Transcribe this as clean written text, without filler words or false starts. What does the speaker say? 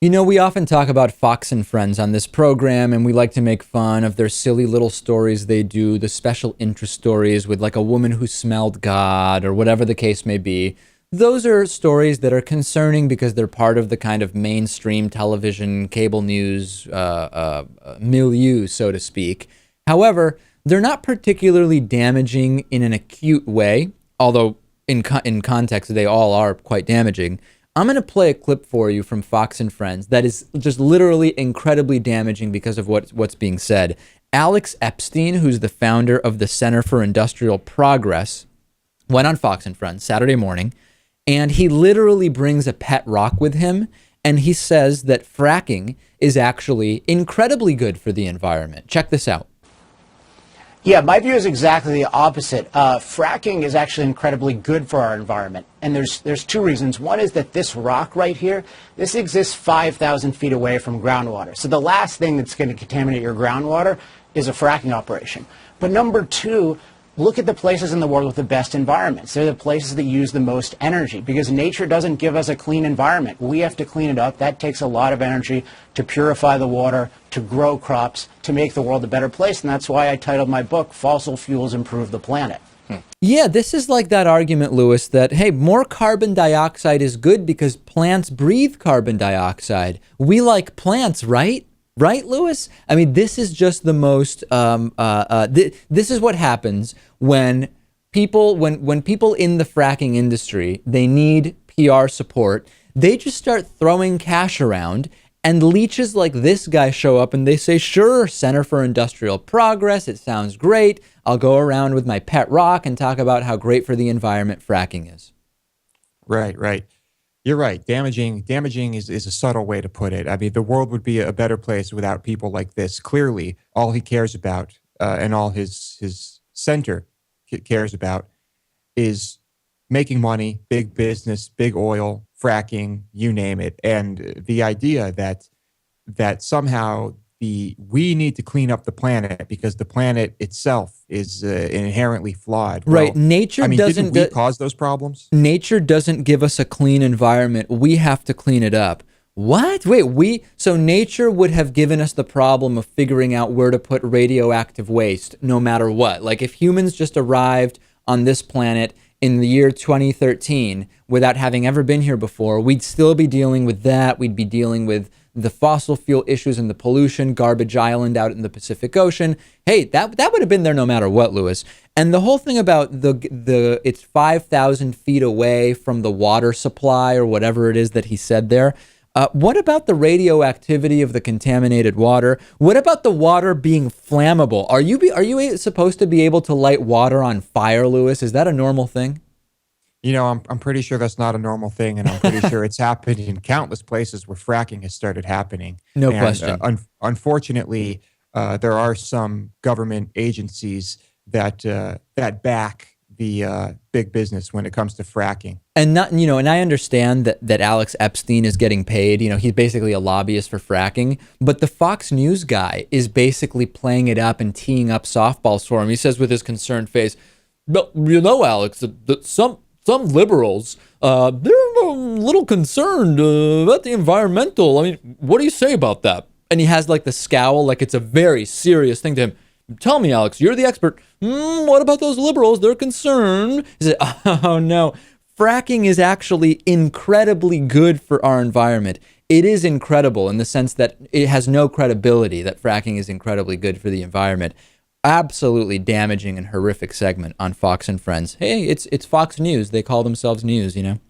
You know, we often talk about Fox and Friends on this program, and we like to make fun of their silly little stories they do, the special interest stories with like a woman who smelled God or whatever the case may be. Those are stories that are concerning because they're part of the kind of mainstream television, cable news milieu, so to speak. However, they're not particularly damaging in an acute way, although in context they all are quite damaging. I'm going to play a clip for you from Fox and Friends that is just literally incredibly damaging because of what's being said. Alex Epstein, who's the founder of the Center for Industrial Progress, went on Fox and Friends Saturday morning, and he literally brings a pet rock with him, and he says that fracking is actually incredibly good for the environment. Check this out. Yeah, my view is exactly the opposite. Fracking is actually incredibly good for our environment, and there's two reasons. One is that this rock right here, this exists 5,000 feet away from groundwater. So the last thing that's going to contaminate your groundwater is a fracking operation. But number two, look at the places in the world with the best environments. They're the places that use the most energy because nature doesn't give us a clean environment. We have to clean it up. That takes a lot of energy to purify the water, to grow crops, to make the world a better place. And that's why I titled my book, Fossil Fuels Improve the Planet. Yeah, this is like that argument, Lewis, that, hey, more carbon dioxide is good because plants breathe carbon dioxide. We like plants, right? Right, Lewis? I mean, this is just the most, this is what happens when when people in the fracking industry, they need PR support, they just start throwing cash around, and leeches like this guy show up and they say, sure, Center for Industrial Progress, it sounds great. I'll go around with my pet rock and talk about how great for the environment fracking is. Right, right. You're right. Damaging is a subtle way to put it. I mean, the world would be a better place without people like this. Clearly, all he cares about and all his center cares about is making money, big business, big oil, fracking, you name it. And the idea that somehow we need to clean up the planet because the planet itself is inherently flawed. Right. Well, Nature doesn't didn't we cause those problems? Nature doesn't give us a clean environment. We have to clean it up. What? Wait, so nature would have given us the problem of figuring out where to put radioactive waste no matter what. Like if humans just arrived on this planet in the year 2013 without having ever been here before, we'd still be dealing with that. We'd be dealing with the fossil fuel issues and the pollution, Garbage Island out in the Pacific Ocean. Hey, that would have been there no matter what, Lewis. And the whole thing about it's 5,000 feet away from the water supply or whatever it is that he said there. What about the radioactivity of the contaminated water? What about the water being flammable? Are you supposed to be able to light water on fire, Lewis? Is that a normal thing? You know, I'm pretty sure that's not a normal thing, and I'm pretty sure it's happened in countless places where fracking has started happening. No And, question. Unfortunately, there are some government agencies that back the big business when it comes to fracking. And and I understand that Alex Epstein is getting paid. You know, he's basically a lobbyist for fracking. But the Fox News guy is basically playing it up and teeing up softballs for him. He says with his concerned face, "But you know, Alex, that some liberals, they're a little concerned about the environmental. I mean, what do you say about that?" And he has like the scowl, like it's a very serious thing to him. Tell me, Alex, you're the expert. What about those liberals? They're concerned. He said, oh no, fracking is actually incredibly good for our environment. It is incredible in the sense that it has no credibility that fracking is incredibly good for the environment. Absolutely damaging and horrific segment on Fox and Friends. Hey, it's Fox News. They call themselves news, you know?